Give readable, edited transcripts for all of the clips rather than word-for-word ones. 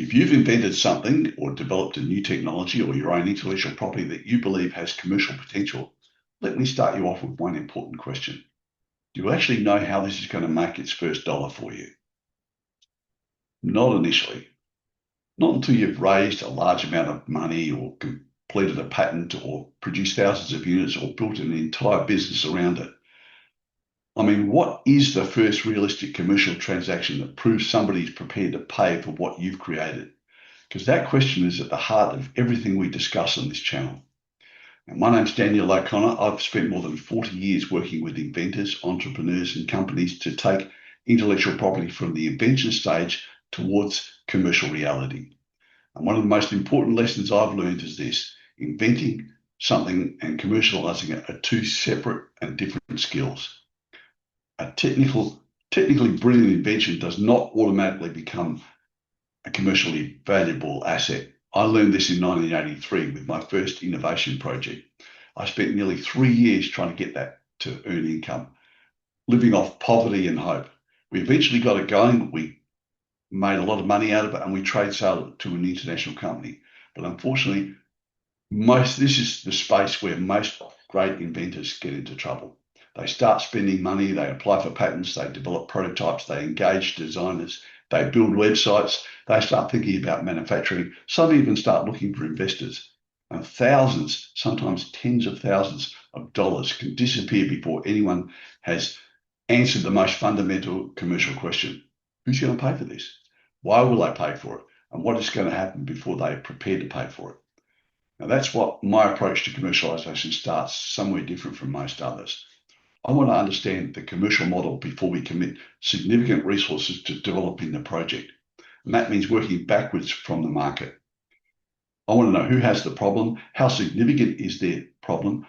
If you've invented something or developed a new technology or your own intellectual property that you believe has commercial potential, let me start you off with one important question. Do you actually know how this is going to make its first dollar for you? Not initially. Not until you've raised a large amount of money or completed a patent or produced thousands of units or built an entire business around it. I mean, what is the first realistic commercial transaction that proves somebody's prepared to pay for what you've created? Because that question is at the heart of everything we discuss on this channel. And my name's Daniel O'Connor. I've spent more than 40 years working with inventors, entrepreneurs, and companies to take intellectual property from the invention stage towards commercial reality. And one of the most important lessons I've learned is this: inventing something and commercializing it are two separate and different skills. A technically brilliant invention does not automatically become a commercially valuable asset. I learned this in 1983 with my first innovation project. I spent nearly 3 years trying to get that to earn income, living off poverty and hope. We eventually got it going. We made a lot of money out of it and we trade sold it to an international company. But unfortunately, this is the space where most great inventors get into trouble. They start spending money, they apply for patents, they develop prototypes, they engage designers, they build websites, they start thinking about manufacturing. Some even start looking for investors. And thousands, sometimes tens of thousands of dollars can disappear before anyone has answered the most fundamental commercial question. Who's going to pay for this? Why will they pay for it? And what is going to happen before they're prepared to pay for it? Now, that's what my approach to commercialization starts, somewhere different from most others. I want to understand the commercial model before we commit significant resources to developing the project. And that means working backwards from the market. I want to know who has the problem, how significant is their problem,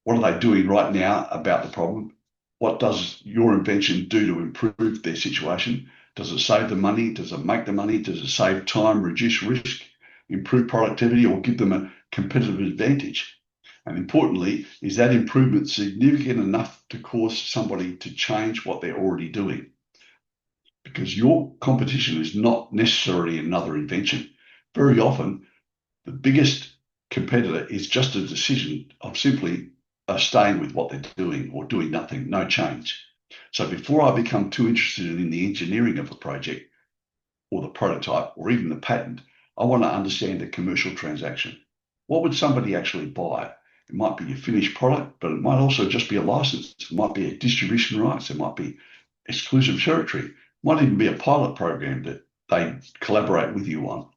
what are they doing right now about the problem, what does your invention do to improve their situation, does it save them money, does it make them money, does it save time, reduce risk, improve productivity, or give them a competitive advantage? And importantly, is that improvement significant enough to cause somebody to change what they're already doing? Because your competition is not necessarily another invention. Very often, the biggest competitor is just a decision of simply staying with what they're doing or doing nothing, no change. So before I become too interested in the engineering of a project or the prototype or even the patent, I want to understand the commercial transaction. What would somebody actually buy? It might be a finished product, but it might also just be a license. It might be a distribution rights. It might be exclusive territory. It might even be a pilot program that they collaborate with you on.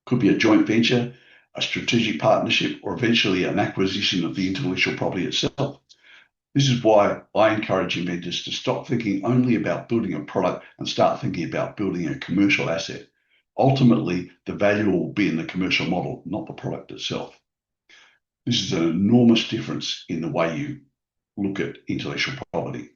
Could be a joint venture, a strategic partnership, or eventually an acquisition of the intellectual property itself. This is why I encourage inventors to stop thinking only about building a product and start thinking about building a commercial asset. Ultimately, the value will be in the commercial model, not the product itself. This is an enormous difference in the way you look at intellectual property.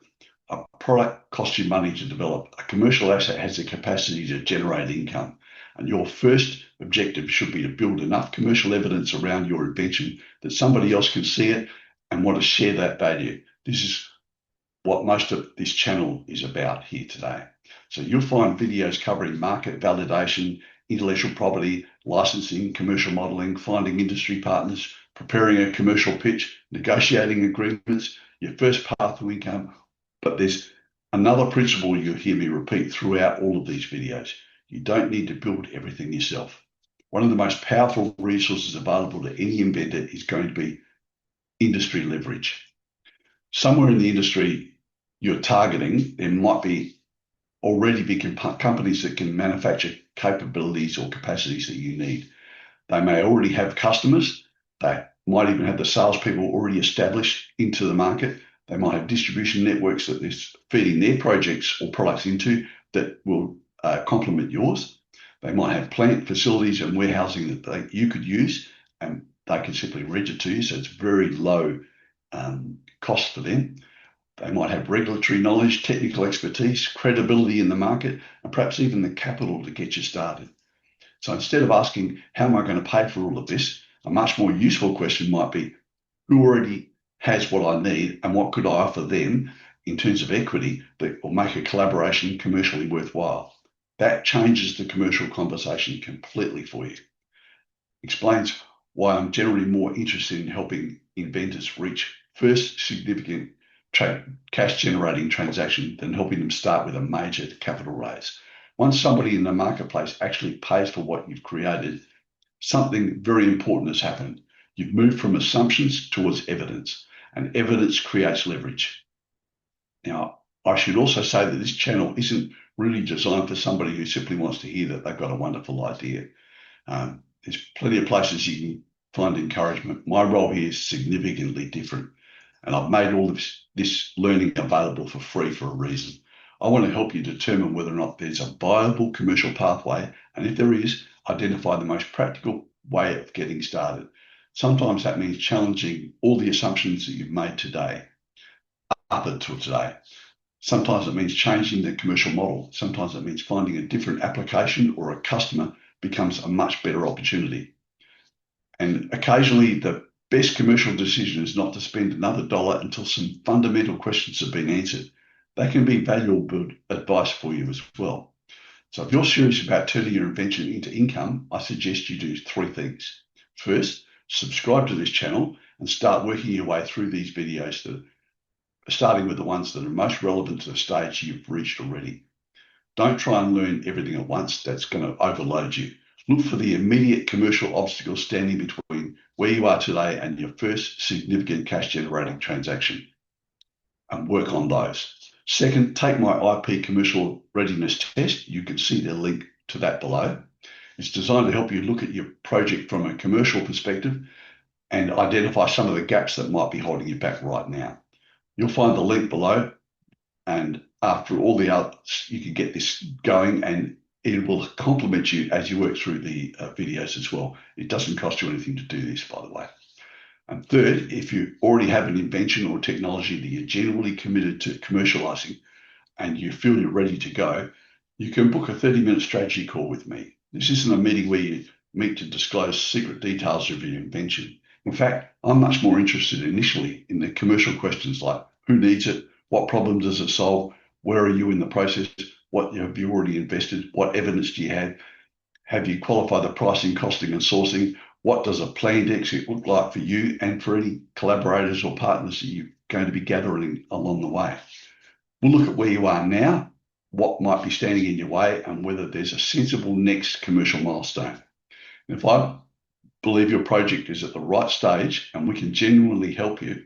A product costs you money to develop. A commercial asset has the capacity to generate income. And your first objective should be to build enough commercial evidence around your invention that somebody else can see it and want to share that value. This is what most of this channel is about here today. So you'll find videos covering market validation, intellectual property, licensing, commercial modeling, finding industry partners, preparing a commercial pitch, negotiating agreements, your first path to income. But there's another principle you'll hear me repeat throughout all of these videos. You don't need to build everything yourself. One of the most powerful resources available to any inventor is going to be industry leverage. Somewhere in the industry you're targeting, there might already be companies that can manufacture capabilities or capacities that you need. They may already have customers. They might even have the salespeople already established into the market. They might have distribution networks that they're feeding their projects or products into that will complement yours. They might have plant facilities and warehousing that you could use, and they can simply rent it to you, so it's very low cost for them. They might have regulatory knowledge, technical expertise, credibility in the market, and perhaps even the capital to get you started. So instead of asking, how am I going to pay for all of this? A much more useful question might be, who already has what I need and what could I offer them in terms of equity that will make a collaboration commercially worthwhile? That changes the commercial conversation completely for you. Explains why I'm generally more interested in helping inventors reach first significant cash generating transaction than helping them start with a major capital raise. Once somebody in the marketplace actually pays for what you've created, something very important has happened. You've moved from assumptions towards evidence, and evidence creates leverage. Now, I should also say that this channel isn't really designed for somebody who simply wants to hear that they've got a wonderful idea. There's plenty of places you can find encouragement. My role here is significantly different, and I've made all of this learning available for free for a reason. I want to help you determine whether or not there's a viable commercial pathway, and if there is, identify the most practical way of getting started. Sometimes that means challenging all the assumptions that you've made today, up until today. Sometimes it means changing the commercial model. Sometimes it means finding a different application or a customer becomes a much better opportunity. And occasionally the best commercial decision is not to spend another dollar until some fundamental questions have been answered. They can be valuable advice for you as well. So if you're serious about turning your invention into income, I suggest you do 3 things. First, subscribe to this channel and start working your way through these videos, starting with the ones that are most relevant to the stage you've reached already. Don't try and learn everything at once. That's going to overload you. Look for the immediate commercial obstacles standing between where you are today and your first significant cash generating transaction, and work on those. Second, take my IP commercial readiness test. You can see the link to that below. It's designed to help you look at your project from a commercial perspective and identify some of the gaps that might be holding you back right now. You'll find the link below, and after all the others, you can get this going, and it will complement you as you work through the videos as well. It doesn't cost you anything to do this, by the way. And third, if you already have an invention or technology that you're genuinely committed to commercializing and you feel you're ready to go, you can book a 30-minute strategy call with me. This isn't a meeting where you meet to disclose secret details of your invention. In fact, I'm much more interested initially in the commercial questions like who needs it, what problem does it solve, where are you in the process, what have you already invested, what evidence do you have you qualified the pricing, costing and sourcing, what does a planned exit look like for you and for any collaborators or partners that you're going to be gathering along the way. We'll look at where you are now, what might be standing in your way, and whether there's a sensible next commercial milestone. And if I believe your project is at the right stage and we can genuinely help you,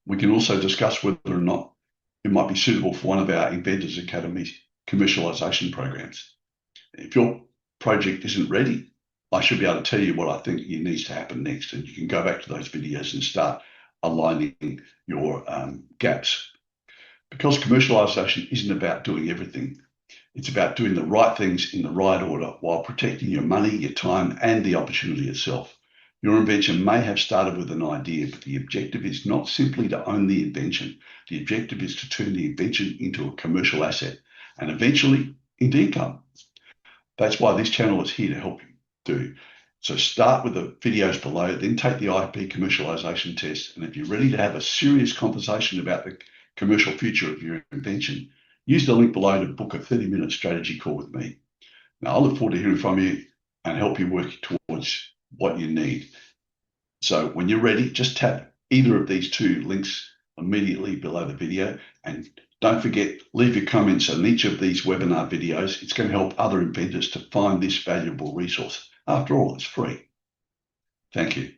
we can also discuss whether or not it might be suitable for one of our Inventors Academy commercialization programs. If your project isn't ready, I should be able to tell you what I think needs to happen next, and you can go back to those videos and start aligning your gaps. Because commercialization isn't about doing everything, it's about doing the right things in the right order while protecting your money, your time, and the opportunity itself. Your invention may have started with an idea, but the objective is not simply to own the invention. The objective is to turn the invention into a commercial asset and eventually into income. That's why this channel is here to help you do. So start with the videos below, then take the IP commercialization test. And if you're ready to have a serious conversation about the commercial future of your invention, use the link below to book a 30-minute strategy call with me. Now, I look forward to hearing from you and help you work towards what you need. So when you're ready, just tap either of these 2 links immediately below the video. And don't forget, leave your comments on each of these webinar videos. It's going to help other inventors to find this valuable resource. After all, it's free. Thank you.